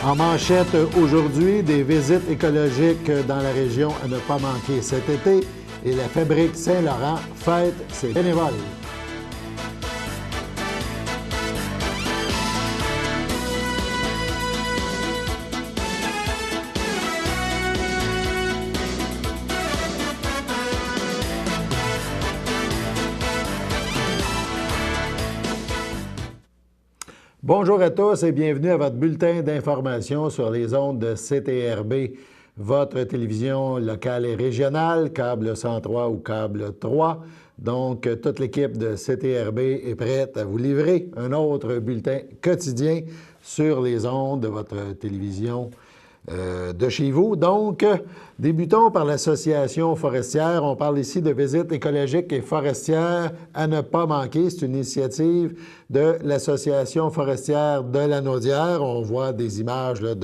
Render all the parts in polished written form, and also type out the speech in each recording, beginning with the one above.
En manchette aujourd'hui, des visites écologiques dans la région à ne pas manquer cet été et la Fabrique Saint-Laurent fête ses bénévoles. Bonjour à tous et bienvenue à votre bulletin d'information sur les ondes de CTRB, votre télévision locale et régionale, câble 103 ou câble 3. Donc, toute l'équipe de CTRB est prête à vous livrer un autre bulletin quotidien sur les ondes de votre télévision de chez vous. Donc, débutons par l'Association forestière. On parle ici de visites écologiques et forestières à ne pas manquer. C'est une initiative de l'Association forestière de Lanaudière. On voit des images là,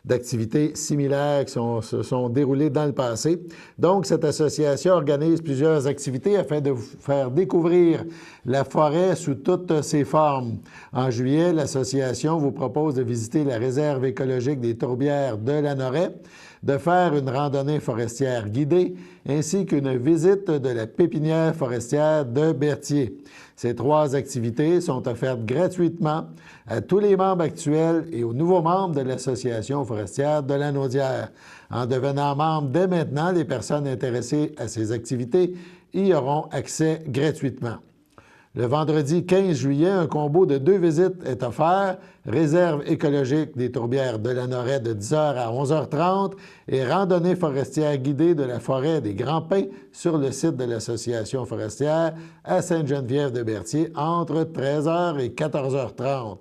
d'activités similaires qui se sont déroulées dans le passé. Donc, cette association organise plusieurs activités afin de vous faire découvrir la forêt sous toutes ses formes. En juillet, l'association vous propose de visiter la réserve écologique des Tourbières de Lanoret, de faire une randonnée forestière guidée, ainsi qu'une visite de la pépinière forestière de Berthier. Ces trois activités sont offertes gratuitement à tous les membres actuels et aux nouveaux membres de l'Association forestière de Lanaudière. En devenant membre dès maintenant, les personnes intéressées à ces activités y auront accès gratuitement. Le vendredi 15 juillet, un combo de 2 visites est offert. Réserve écologique des Tourbières de Lanoret de 10h à 11h30 et randonnée forestière guidée de la forêt des Grands Pins sur le site de l'Association forestière à Sainte-Geneviève-de-Berthier entre 13h et 14h30.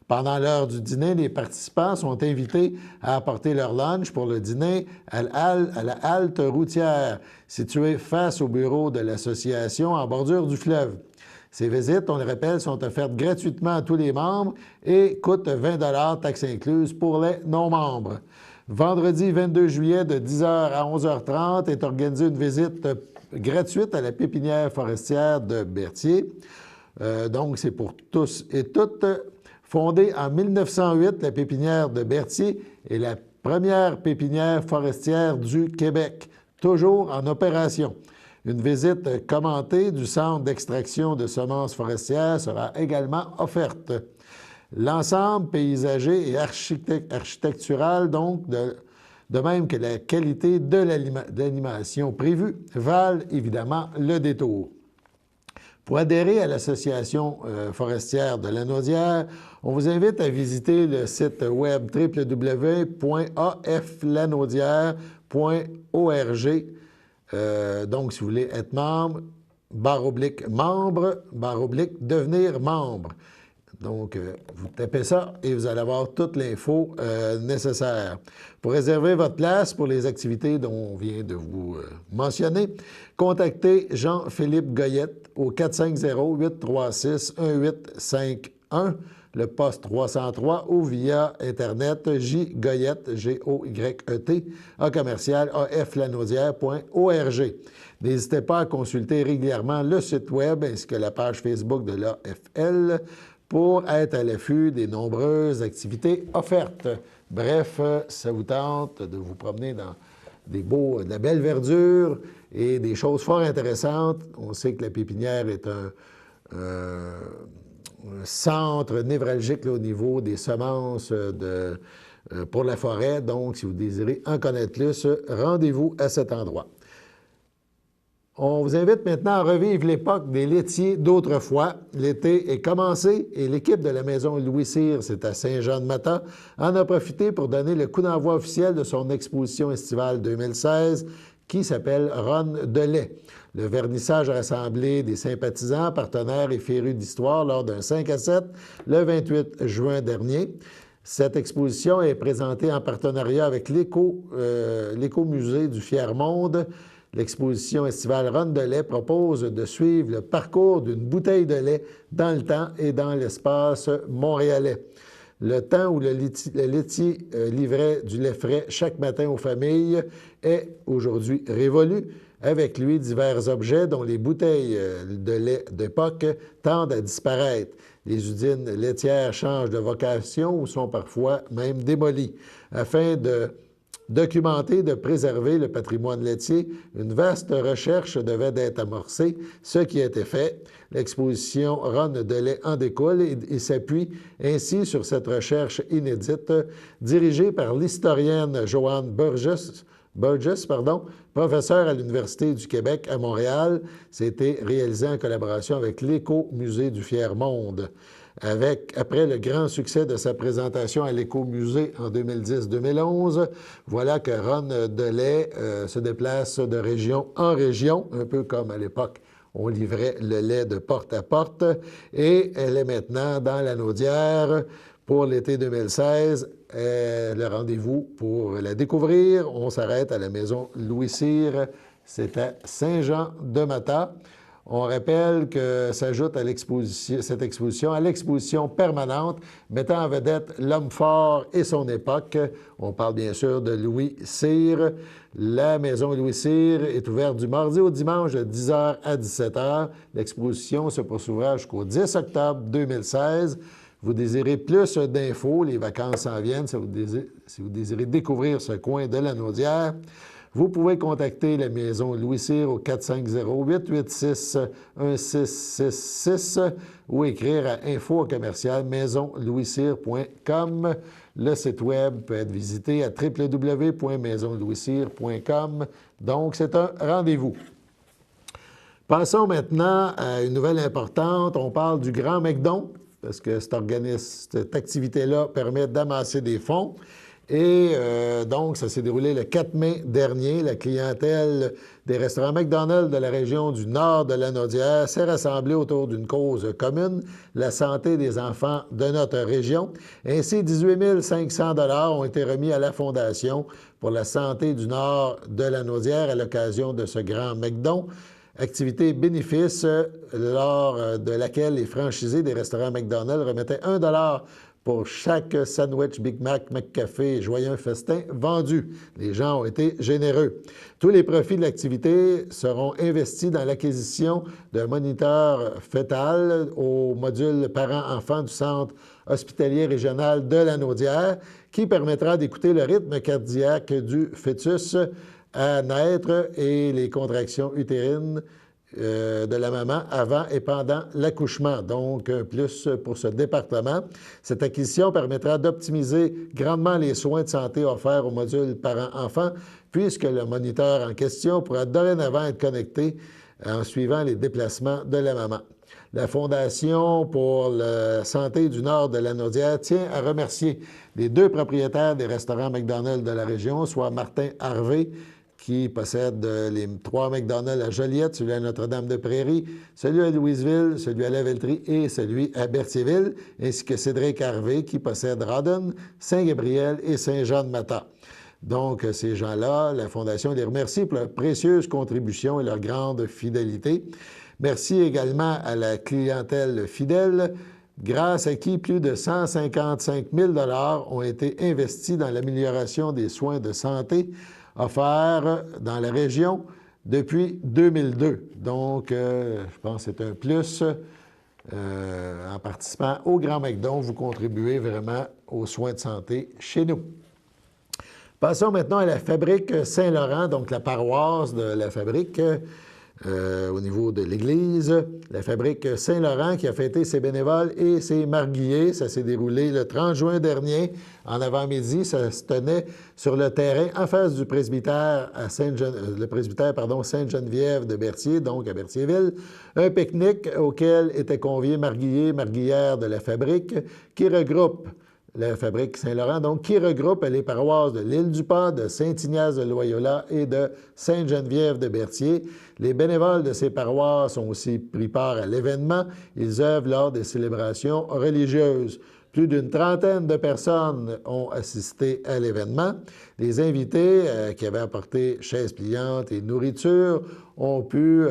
Pendant l'heure du dîner, les participants sont invités à apporter leur lunch pour le dîner à la halte routière, située face au bureau de l'association en bordure du fleuve. Ces visites, on le rappelle, sont offertes gratuitement à tous les membres et coûtent 20 $, taxes incluses, pour les non-membres. Vendredi 22 juillet, de 10h à 11h30, est organisée une visite gratuite à la pépinière forestière de Berthier. Donc, c'est pour tous et toutes. Fondée en 1908, la pépinière de Berthier est la première pépinière forestière du Québec, toujours en opération. Une visite commentée du centre d'extraction de semences forestières sera également offerte. L'ensemble paysager et architectural, donc, de même que la qualité de l'animation prévue, valent évidemment le détour. Pour adhérer à l'Association forestière de Lanaudière, on vous invite à visiter le site web www.aflanaudière.org. Donc, si vous voulez être membre, /membre, /devenir membre. Donc, vous tapez ça et vous allez avoir toute l'info nécessaire. Pour réserver votre place pour les activités dont on vient de vous mentionner, contactez Jean-Philippe Goyette au 450-836-1851, le poste 303, ou via Internet jgoyette, G-O-Y-E-T, @aflanaudière.org. N'hésitez pas à consulter régulièrement le site web ainsi que la page Facebook de l'AFL pour être à l'affût des nombreuses activités offertes. Bref, ça vous tente de vous promener dans de la belle verdure et des choses fort intéressantes. On sait que la pépinière est un centre névralgique là, au niveau des semences pour la forêt. Donc, si vous désirez en connaître plus, rendez-vous à cet endroit. On vous invite maintenant à revivre l'époque des laitiers d'autrefois. L'été est commencé et l'équipe de la maison Louis Cyr, c'est à Saint-Jean-de-Matha, en a profité pour donner le coup d'envoi officiel de son exposition estivale 2016 qui s'appelle Run de lait. Le vernissage a rassemblé des sympathisants, partenaires et férus d'histoire lors d'un 5 à 7 le 28 juin dernier. Cette exposition est présentée en partenariat avec l'Écomusée du Fier-Monde. L'exposition estivale Run de lait propose de suivre le parcours d'une bouteille de lait dans le temps et dans l'espace montréalais. Le temps où le laitier livrait du lait frais chaque matin aux familles est aujourd'hui révolu. Avec lui, divers objets, dont les bouteilles de lait d'époque, tendent à disparaître. Les usines laitières changent de vocation ou sont parfois même démolies. Afin de documenter, de préserver le patrimoine laitier, une vaste recherche devait être amorcée, ce qui a été fait. L'exposition Rhône de lait en découle et s'appuie ainsi sur cette recherche inédite dirigée par l'historienne Joanne Burgess, professeure à l'Université du Québec à Montréal. C'était réalisé en collaboration avec l'Écomusée du Fier-Monde. Après le grand succès de sa présentation à l'Écomusée en 2010-2011, voilà que Rhône de lait se déplace de région en région, un peu comme à l'époque on livrait le lait de porte à porte, et elle est maintenant dans la Naudière pour l'été 2016. Le rendez-vous pour la découvrir, on s'arrête à la maison Louis-Cyr, c'est à Saint-Jean-de-Matha. On rappelle que s'ajoute à cette exposition à l'exposition permanente mettant en vedette l'homme fort et son époque. On parle bien sûr de Louis Cyr. La maison Louis Cyr est ouverte du mardi au dimanche de 10h à 17h. L'exposition se poursuivra jusqu'au 10 octobre 2016. Vous désirez plus d'infos, les vacances s'en viennent, si vous désirez découvrir ce coin de la Naudière, vous pouvez contacter la maison Louis Cyr au 450-886-1666 ou écrire à info@maisonlouiscyr.com. Le site web peut être visité à www.maisonlouiscyr.com. Donc, c'est un rendez-vous. Passons maintenant à une nouvelle importante. On parle du Grand McDon, parce que cette activité-là permet d'amasser des fonds. Et donc, ça s'est déroulé le 4 mai dernier. La clientèle des restaurants McDonald's de la région du nord de la Naudière s'est rassemblée autour d'une cause commune, la santé des enfants de notre région. Ainsi, 18 500 $ ont été remis à la Fondation pour la santé du nord de la Naudière à l'occasion de ce grand McDon. Activité bénéfice lors de laquelle les franchisés des restaurants McDonald's remettaient 1 $ pour chaque sandwich Big Mac, McCafé et Joyeux Festin vendu. Les gens ont été généreux. Tous les profits de l'activité seront investis dans l'acquisition d'un moniteur fœtal au module parents-enfants du Centre hospitalier régional de la Naudière qui permettra d'écouter le rythme cardiaque du fœtus à naître et les contractions utérines de la maman avant et pendant l'accouchement. Donc, un plus pour ce département. Cette acquisition permettra d'optimiser grandement les soins de santé offerts au module parents-enfants, puisque le moniteur en question pourra dorénavant être connecté en suivant les déplacements de la maman. La Fondation pour la santé du nord de la Naudière tient à remercier les deux propriétaires des restaurants McDonald's de la région, soit Martin Harvey, qui possède les 3 McDonald's à Joliette, celui à Notre-Dame-de-Prairie, celui à Louisville, celui à Lavellerie et celui à Berthierville, ainsi que Cédric Harvey, qui possède Rawdon, Saint-Gabriel et Saint-Jean-de-Matha. Donc, ces gens-là, la Fondation les remercie pour leur précieuse contribution et leur grande fidélité. Merci également à la clientèle fidèle, grâce à qui plus de 155 000 $ ont été investis dans l'amélioration des soins de santé offerts dans la région depuis 2002. Donc, je pense que c'est un plus. En participant au Grand McDon, vous contribuez vraiment aux soins de santé chez nous. Passons maintenant à la fabrique Saint-Laurent, donc la paroisse de la fabrique au niveau de l'Église. La fabrique Saint-Laurent qui a fêté ses bénévoles et ses marguilliers. Ça s'est déroulé le 30 juin dernier, en avant-midi. Ça se tenait sur le terrain en face du presbytère à Sainte-Geneviève de Berthier, donc à Berthierville. Un pique-nique auquel étaient conviés marguilliers, marguillières de la fabrique qui regroupe la fabrique Saint-Laurent, donc qui regroupe les paroisses de l'Île-du-Pas, de Saint-Ignace de Loyola et de Sainte-Geneviève de Berthier. Les bénévoles de ces paroisses ont aussi pris part à l'événement. Ils œuvrent lors des célébrations religieuses. Plus d'une trentaine de personnes ont assisté à l'événement. Les invités qui avaient apporté chaises pliantes et nourriture ont pu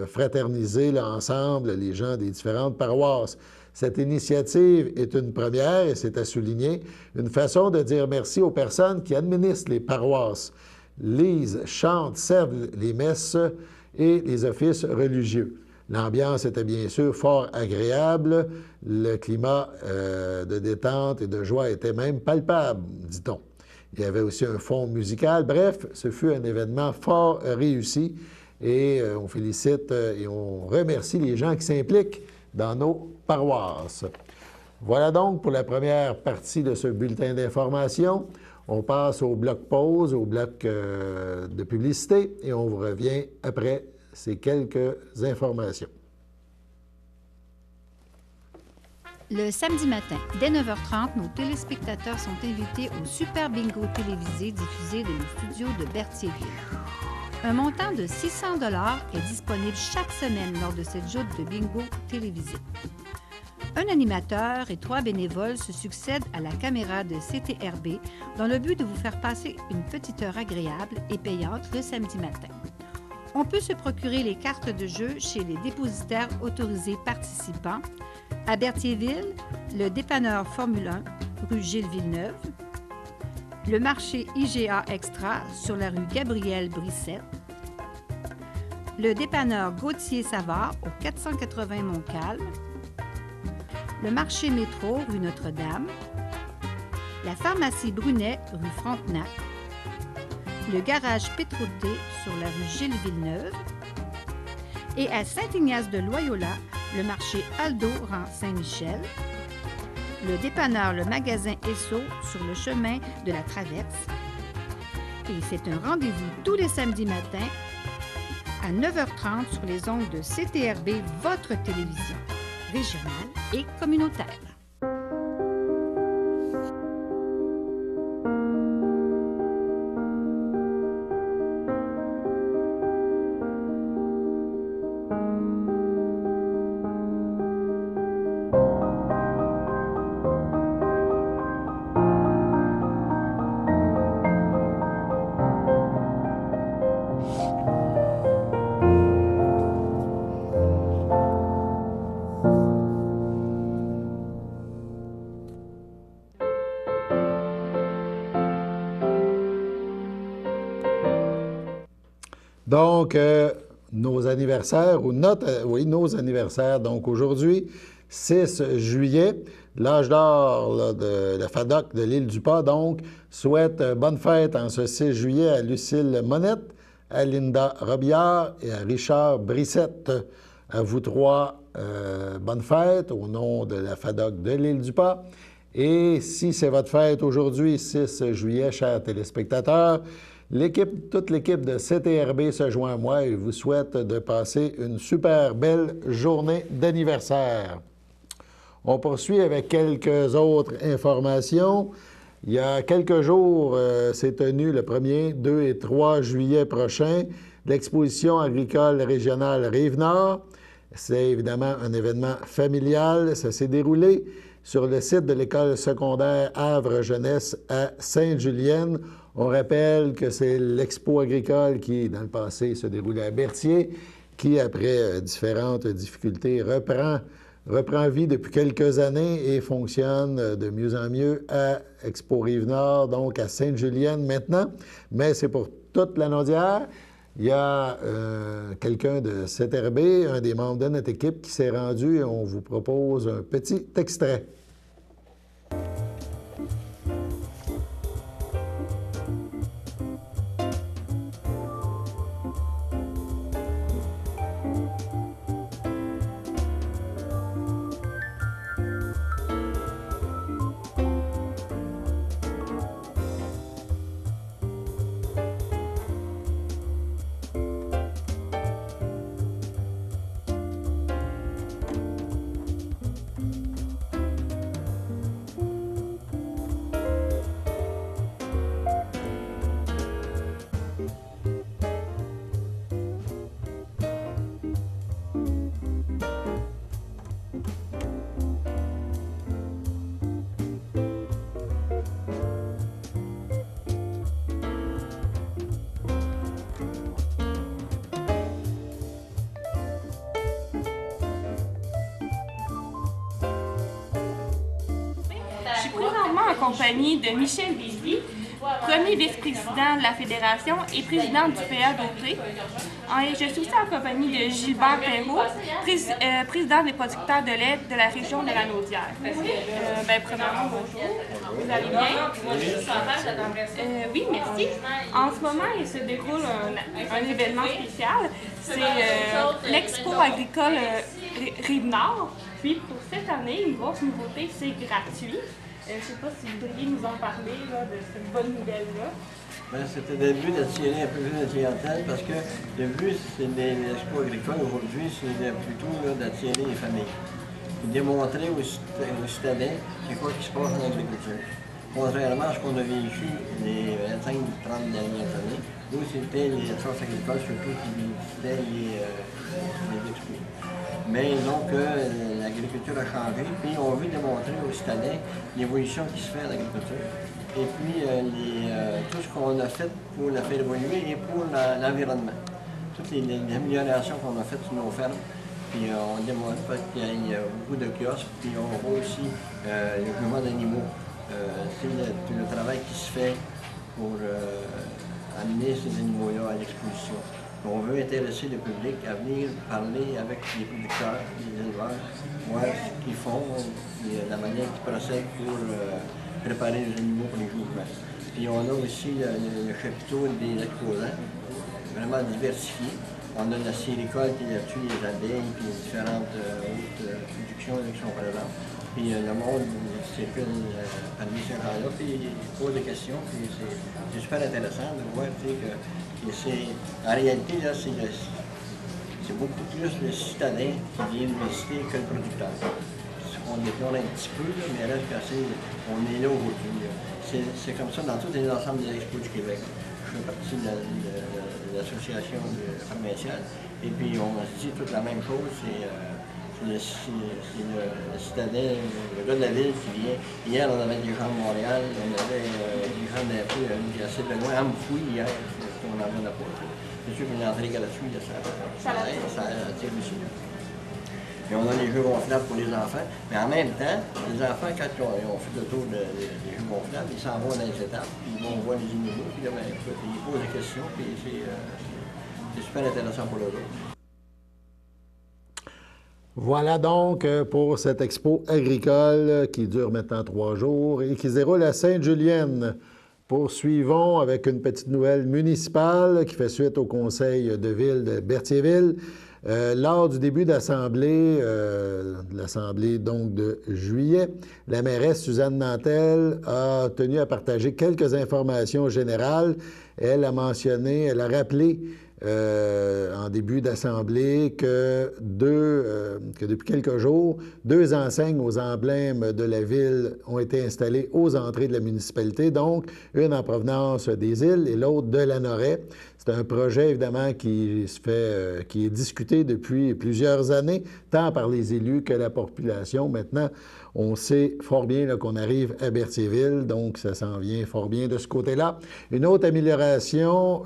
fraterniser là, ensemble les gens des différentes paroisses. Cette initiative est une première, et c'est à souligner, une façon de dire merci aux personnes qui administrent les paroisses. lisent, chantent, servent les messes et les offices religieux. L'ambiance était bien sûr fort agréable, le climat de détente et de joie était même palpable, dit-on. Il y avait aussi un fond musical. Bref, ce fut un événement fort réussi et on félicite et on remercie les gens qui s'impliquent dans nos paroisses. Voilà donc pour la première partie de ce bulletin d'information. On passe au bloc pause, au bloc de publicité et on vous revient après ces quelques informations. Le samedi matin, dès 9h30, nos téléspectateurs sont invités au Super Bingo télévisé diffusé de nos studios de Berthierville. Un montant de 600 $ est disponible chaque semaine lors de cette joute de bingo télévisé. Un animateur et 3 bénévoles se succèdent à la caméra de CTRB dans le but de vous faire passer une petite heure agréable et payante le samedi matin. On peut se procurer les cartes de jeu chez les dépositaires autorisés participants à Berthierville, le dépanneur Formule 1, rue Gilles Villeneuve, le marché IGA Extra sur la rue Gabriel Brissette, le dépanneur Gauthier Savard au 480 Montcalm, le marché Métro rue Notre-Dame, la pharmacie Brunet rue Frontenac, le garage Pétroté sur la rue Gilles Villeneuve et à Saint-Ignace-de-Loyola, le marché Aldo rang Saint-Michel, le dépanneur Le Magasin Esso sur le chemin de la Traverse. Et c'est un rendez-vous tous les samedis matins à 9h30 sur les ondes de CTRB, votre télévision régionale et communautaire. Donc, nos anniversaires, nos anniversaires. Donc, aujourd'hui, 6 juillet, l'âge d'or de la FADOC de l'Île-du-Pas, donc, souhaite bonne fête en ce 6 juillet à Lucille Monette, à Linda Robillard et à Richard Brissette. À vous trois, bonne fête au nom de la FADOC de l'Île-du-Pas. Et si c'est votre fête aujourd'hui, 6 juillet, chers téléspectateurs, toute l'équipe de CTRB se joint à moi et vous souhaite de passer une super belle journée d'anniversaire. On poursuit avec quelques autres informations. Il y a quelques jours, s'est tenu le 1er, 2 et 3 juillet prochain, l'exposition agricole régionale Rive-Nord. C'est évidemment un événement familial. Ça s'est déroulé sur le site de l'école secondaire Havre Jeunesse à Sainte-Julienne. On rappelle que c'est l'expo agricole qui, dans le passé, se déroulait à Berthier, qui, après différentes difficultés, reprend vie depuis quelques années et fonctionne de mieux en mieux à Expo Rive-Nord, donc à Sainte-Julienne maintenant. Mais c'est pour toute la Naudière. Il y a quelqu'un de CTRB, un des membres de notre équipe, qui s'est rendu et on vous propose un petit extrait. Je suis présentement en compagnie de Michel Bévy, premier vice-président de la Fédération et président du PADOT. Je suis aussi en compagnie de Gilbert Perrault, président des producteurs de lait de la région de la Naudière. Premièrement, bonjour. Vous allez bien? Oui, merci. En ce moment, il se déroule un événement spécial. C'est l'Expo agricole Rive-Nord. Puis pour cette année, une grosse nouveauté, c'est gratuit. Je ne sais pas si vous voudriez nous en parler là, de cette bonne nouvelle-là. C'était le but d'attirer un peu plus de clientèle parce que le but des expos agricoles aujourd'hui, c'est plutôt d'attirer les familles. Et démontrer aux citadins c'est quoi qui se passe en agriculture. Contrairement à ce qu'on a vécu les 25-30 dernières années, nous, c'était les sciences agricoles surtout qui visitaient les expos. Mais donc, l'agriculture a changé, puis on veut démontrer aux citadins l'évolution qui se fait à l'agriculture. Et puis, tout ce qu'on a fait pour la faire évoluer et pour l'environnement. Toutes les améliorations qu'on a faites sur nos fermes. Puis, on démontre qu'il y a beaucoup de kiosques, puis on voit aussi le mouvement d'animaux. C'est le travail qui se fait pour amener ces animaux-là à l'exposition. On veut intéresser le public à venir parler avec les producteurs, les éleveurs, voir ce qu'ils font, la manière qu'ils procèdent pour préparer les animaux pour les mouvements. Puis on a aussi le chapiteau des exposants, vraiment diversifié. On a la séricole qui est là-dessus, les abeilles, puis les différentes autres productions qui sont présentes. Puis le monde circule parmi ces gens-là, puis il pose des questions, puis c'est super intéressant de voir que en réalité, là, c'est beaucoup plus le citadin qui vient visiter que le producteur. On déplore un petit peu, là, mais reste on est là aujourd'hui. C'est comme ça dans tous les ensembles des expos du Québec. Je fais partie de l'association provinciale, et puis on se dit toute la même chose. C'est le citadin, le gars de la ville qui vient. Hier, on avait des gens de Montréal, on avait des gens d'un peu assez de loin, à Moufoui hier, on en a pas. C'est sûr qu'une entrée gratuite, ça attire aussi. Et on a les jeux gonflables pour les enfants, mais en même temps, les enfants, quand ils ont fait le tour des jeux gonflables, ils s'en vont dans les étapes, puis ils vont voir les animaux, puis là, ils posent des questions, puis c'est super intéressant pour eux autres. Voilà donc pour cette expo agricole qui dure maintenant 3 jours et qui se déroule à Sainte-Julienne. Poursuivons avec une petite nouvelle municipale qui fait suite au conseil de ville de Berthierville. Lors du début d'assemblée, l'assemblée donc de juillet, la mairesse Suzanne Nantel a tenu à partager quelques informations générales. Elle a mentionné, elle a rappelé en début d'assemblée que depuis quelques jours, 2 enseignes aux emblèmes de la ville ont été installées aux entrées de la municipalité, donc une en provenance des îles et l'autre de Lanoraie. C'est un projet, évidemment, qui est discuté depuis plusieurs années, tant par les élus que la population. Maintenant, on sait fort bien qu'on arrive à Berthierville, donc ça s'en vient fort bien de ce côté-là. Une autre amélioration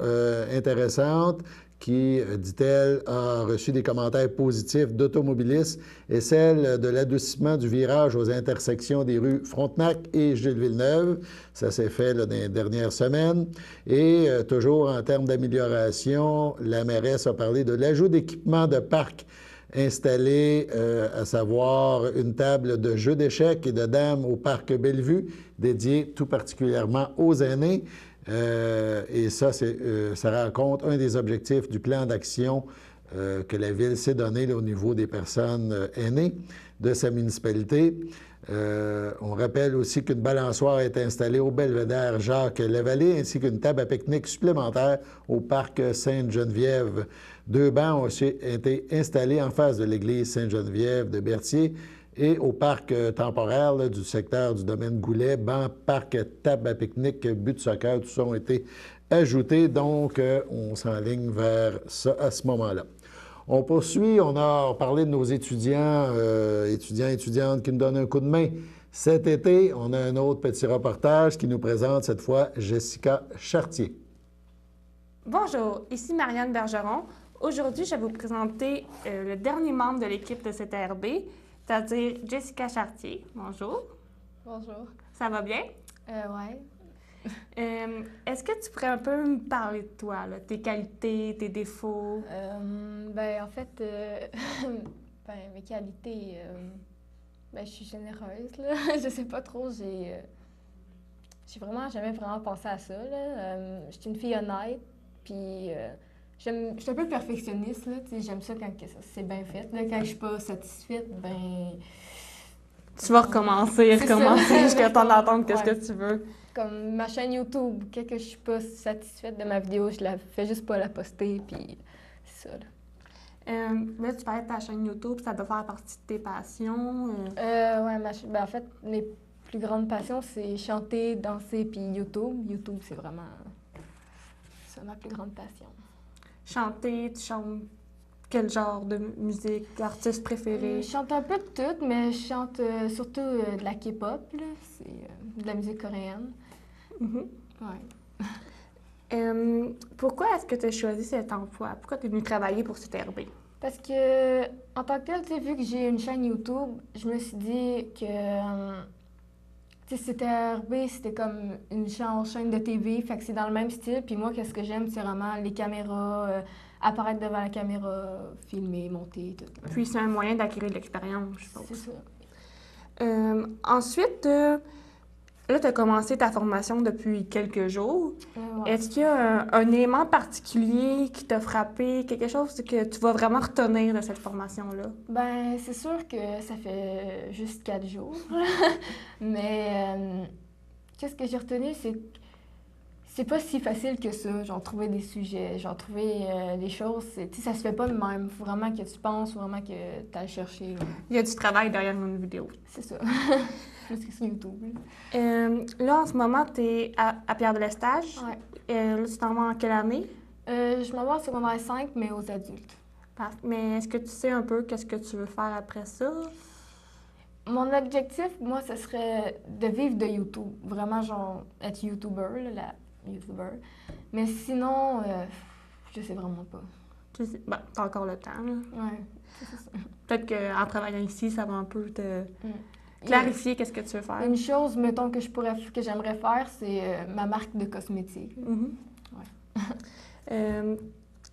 intéressante qui, dit-elle, a reçu des commentaires positifs d'automobilistes est celle de l'adoucissement du virage aux intersections des rues Frontenac et Gilles-Villeneuve. Ça s'est fait là, dans les dernières semaines. Et toujours en termes d'amélioration, la mairesse a parlé de l'ajout d'équipements de parc installés, à savoir une table de jeux d'échecs et de dames au parc Bellevue, dédiée tout particulièrement aux aînés. Et ça, ça rencontre un des objectifs du plan d'action que la Ville s'est donné là, au niveau des personnes aînées de sa municipalité. On rappelle aussi qu'une balançoire est installée au belvédère Jacques-Lavallée ainsi qu'une table à pique-nique supplémentaire au parc Sainte-Geneviève. 2 bancs ont aussi été installés en face de l'église Sainte-Geneviève de Berthier et au parc temporaire là, du secteur du domaine Goulet, banc, parc, table à pique-nique, but de soccer, tout ça ont été ajoutés. Donc, on s'enligne vers ça à ce moment-là. On poursuit, on a parlé de nos étudiantes qui nous donnent un coup de main. Cet été, on a un autre petit reportage qui nous présente cette fois Jessica Chartier. Bonjour, ici Marianne Bergeron. Aujourd'hui, je vais vous présenter le dernier membre de l'équipe de CTRB, c'est-à-dire Jessica Chartier. Bonjour. Bonjour. Ça va bien? Ouais. Est-ce que tu pourrais un peu me parler de toi, là, tes qualités, tes défauts? Ben, en fait, ben, mes qualités, ben, je suis généreuse, là. Je sais pas trop, j'ai vraiment jamais vraiment pensé à ça, là. Je suis une fille honnête, puis je suis un peu perfectionniste, là. Tu sais, j'aime ça quand c'est bien fait, là. Quand je suis pas satisfaite, ben... Tu vas recommencer jusqu'à temps d'entendre qu'est-ce que tu veux. Comme ma chaîne YouTube, quand que je suis pas satisfaite de ma vidéo, je la fais juste pas la poster, puis c'est ça, là. Là, tu parlais de ta chaîne YouTube, ça doit faire partie de tes passions. Ouais, ben, en fait, mes plus grandes passions, c'est chanter, danser, puis YouTube. YouTube, c'est vraiment ça, ma plus grande passion. Chanter, tu chantes quel genre de musique, artiste préféré? Je chante un peu de tout, mais je chante surtout de la K-pop, là. C'est de la musique coréenne. Mhm. Ouais. Pourquoi est-ce que tu as choisi cet emploi? Pourquoi tu es venue travailler pour CTRB? Parce que, en tant que tel, tu sais, vu que j'ai une chaîne YouTube, je me suis dit que, tu sais, CTRB, c'était comme une chaîne de TV, fait que c'est dans le même style. Puis moi, qu'est-ce que j'aime, c'est vraiment les caméras, apparaître devant la caméra, filmer, monter, tout. Puis c'est un moyen d'acquérir de l'expérience, je pense. C'est ça. Ensuite, là, tu as commencé ta formation depuis quelques jours. Ouais. Est-ce qu'il y a un élément particulier qui t'a frappé, quelque chose que tu vas vraiment retenir de cette formation-là? Ben, c'est sûr que ça fait juste 4 jours. Mais qu'est-ce que j'ai retenu, c'est pas si facile que ça. Genre, trouver des sujets, genre, trouver des choses. Tu sais, ça se fait pas de même. Faut vraiment que tu penses, faut vraiment que tu ailles chercher. Là. Il y a du travail derrière une vidéo. C'est ça. Plus que sur YouTube. Là, en ce moment, tu es à Pierre-de-l'Estage. Ouais. Là, tu t'en vas en quelle année? Je m'en vais en secondaire 5, mais aux adultes. Mais est-ce que tu sais un peu qu'est-ce que tu veux faire après ça? Mon objectif, moi, ce serait de vivre de YouTube. Vraiment, genre, être YouTuber, là, la YouTuber. Mais sinon, je sais vraiment pas. Tu sais, ben, t'as encore le temps, là. Ouais, c'est ça. Peut-être qu'en travaillant ici, ça va un peu te clarifier qu'est-ce que tu veux faire. Une chose, mettons, que j'aimerais faire, c'est ma marque de cosmétiques. Ouais.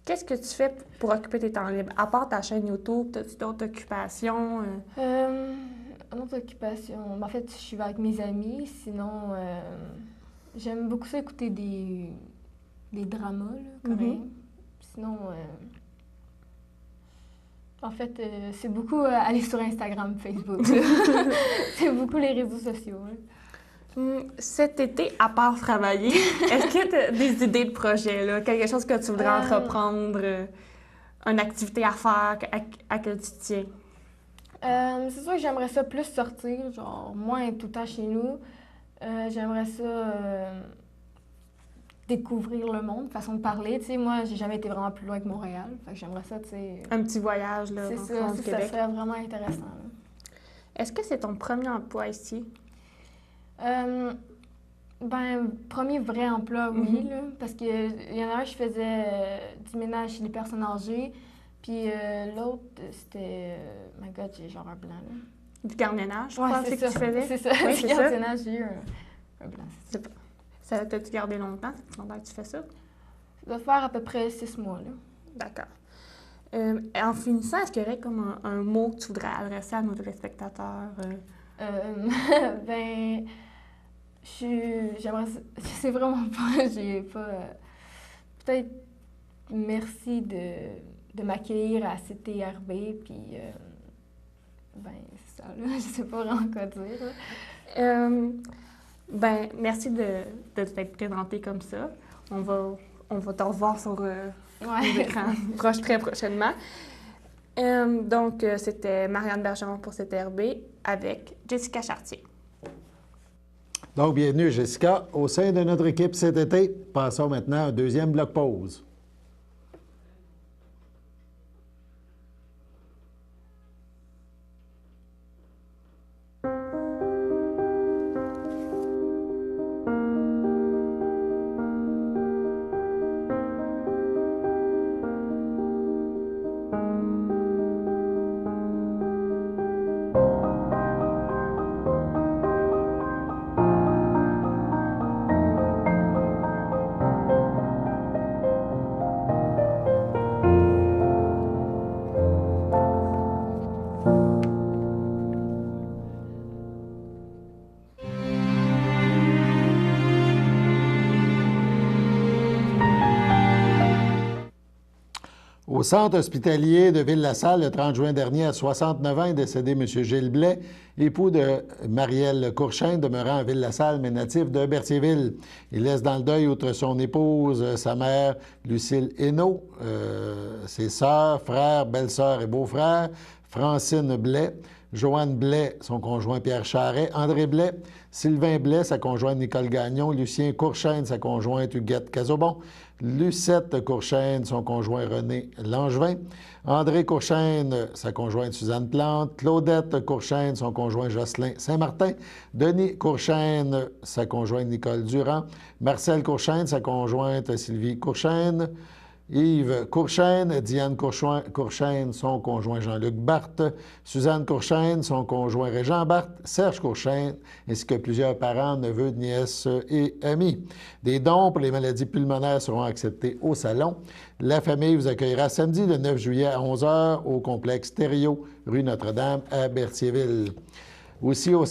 Qu'est-ce que tu fais pour occuper tes temps libres? À part ta chaîne YouTube, as-tu d'autres occupations? Une autre occupation. En fait, je suis avec mes amis. Sinon, j'aime beaucoup ça écouter des dramas là, coréens. Sinon, en fait, c'est beaucoup aller sur Instagram, Facebook. C'est beaucoup les réseaux sociaux. Là. Cet été, à part travailler, est-ce que tu as des idées de projet, là? Quelque chose que tu voudrais entreprendre, une activité à faire, à laquelle tu tiens? C'est sûr que j'aimerais ça plus sortir, genre moins être tout le temps chez nous. J'aimerais ça découvrir le monde, façon de parler. Tu sais, moi, j'ai jamais été vraiment plus loin que Montréal. Fait que j'aimerais ça, tu sais... Un petit voyage, là, c'est dans ça, le fond du Québec. Ça serait vraiment intéressant. Là. Est-ce que c'est ton premier emploi ici? Ben, premier vrai emploi, oui, là, parce qu'il y en a un, je faisais du ménage chez les personnes âgées, puis l'autre, c'était... my God, j'ai genre un blanc, là. Du gardiennage, je Ouais, pense c'est que tu faisais? C'est ça, Oui, du c'est ça. gardiennage, j'ai eu un blanc. C'est pas... Ça t'a-tu gardé longtemps? Ça fait longtemps que tu fais ça? Ça doit faire à peu près 6 mois, là. D'accord. En finissant, est-ce qu'il y aurait comme un mot que tu voudrais adresser à nos téléspectateurs? Ben... J'aimerais... Je sais vraiment pas, j'ai pas... peut-être merci de m'accueillir à CTRB, puis... ben, c'est ça, là. Je sais pas vraiment quoi dire. Ben, merci de t'être présenté comme ça. On va te revoir sur les écrans très prochainement. Donc, c'était Marianne Bergeron pour CTRB avec Jessica Chartier. Donc, bienvenue, Jessica, au sein de notre équipe cet été. Passons maintenant à un deuxième bloc pause. Au centre hospitalier de Ville-la-Salle, le 30 juin dernier, à 69 ans, est décédé M. Gilles Blais, époux de Marielle Courchaine, demeurant à Ville-la-Salle, mais natif de Berthierville. Il laisse dans le deuil, outre son épouse, sa mère, Lucille Hainaut, ses sœurs, frères, belle-sœurs et beaux-frères, Francine Blais, Joanne Blais, son conjoint Pierre Charret, André Blais, Sylvain Blais, sa conjointe Nicole Gagnon, Lucien Courchaine, sa conjointe Huguette Cazobon, Lucette Courchaine, son conjoint René Langevin, André Courchaine, sa conjointe Suzanne Plante, Claudette Courchaine, son conjoint Jocelyn Saint-Martin, Denis Courchaine, sa conjointe Nicole Durand, Marcel Courchaine, sa conjointe Sylvie Courchaine, Yves Courchaine, Diane Courchaine, son conjoint Jean-Luc Barthes, Suzanne Courchaine, son conjoint Régent Barthes, Serge Courchaine, ainsi que plusieurs parents, neveux, nièces et amis. Des dons pour les maladies pulmonaires seront acceptés au salon. La famille vous accueillera samedi le 9 juillet à 11h au complexe Thériault, rue Notre-Dame à Berthierville. Aussi au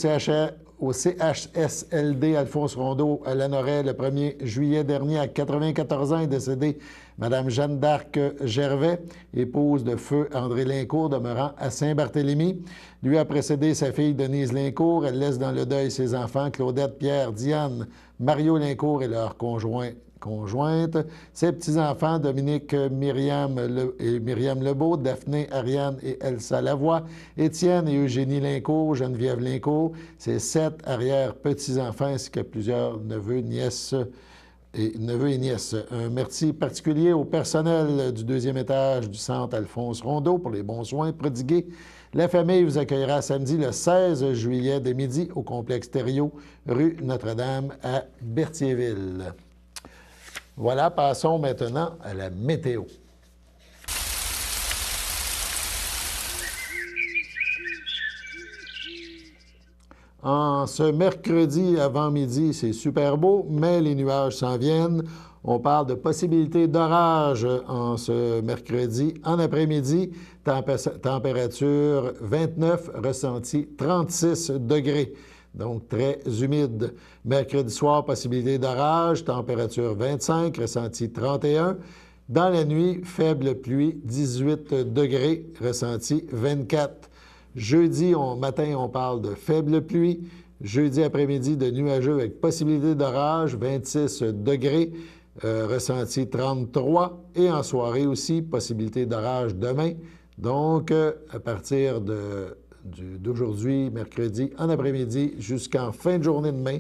CHSLD Alphonse Rondeau à Lanoraie, le 1er juillet dernier, à 94 ans, est décédée Mme Jeanne d'Arc Gervais, épouse de feu André Lincourt, demeurant à Saint-Barthélemy. Lui a précédé sa fille Denise Lincourt. Elle laisse dans le deuil ses enfants Claudette, Pierre, Diane, Mario Lincourt et leur conjointe. Ses petits-enfants, Dominique Myriam Lebeau, Daphné, Ariane et Elsa Lavoie, Étienne et Eugénie Lincourt, Geneviève Lincourt, ses 7 arrière-petits-enfants ainsi que plusieurs neveux et nièces. Un merci particulier au personnel du 2e étage du centre Alphonse Rondeau pour les bons soins prodigués. La famille vous accueillera samedi le 16 juillet dès midi au complexe Thériault, rue Notre-Dame à Berthierville. Voilà, passons maintenant à la météo. En ce mercredi avant-midi, c'est super beau, mais les nuages s'en viennent. On parle de possibilité d'orage en ce mercredi. En après-midi, température 29, ressenti 36 degrés. Donc, très humide. Mercredi soir, possibilité d'orage, température 25, ressenti 31. Dans la nuit, faible pluie, 18 degrés, ressenti 24. Jeudi matin, on parle de faible pluie. Jeudi après-midi, de nuageux avec possibilité d'orage, 26 degrés, ressenti 33. Et en soirée aussi, possibilité d'orage demain. Donc, à partir d'aujourd'hui, mercredi, en après-midi, jusqu'en fin de journée demain,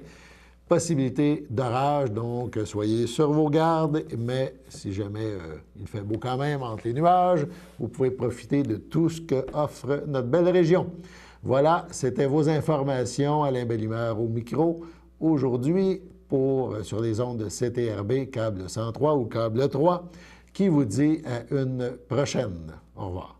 possibilité d'orage. Donc, soyez sur vos gardes, mais si jamais il fait beau quand même entre les nuages, vous pouvez profiter de tout ce qu'offre notre belle région. Voilà, c'était vos informations. Alain Bellimeur au micro. Aujourd'hui, sur les ondes de CTRB, câble 103 ou câble 3, qui vous dit à une prochaine. Au revoir.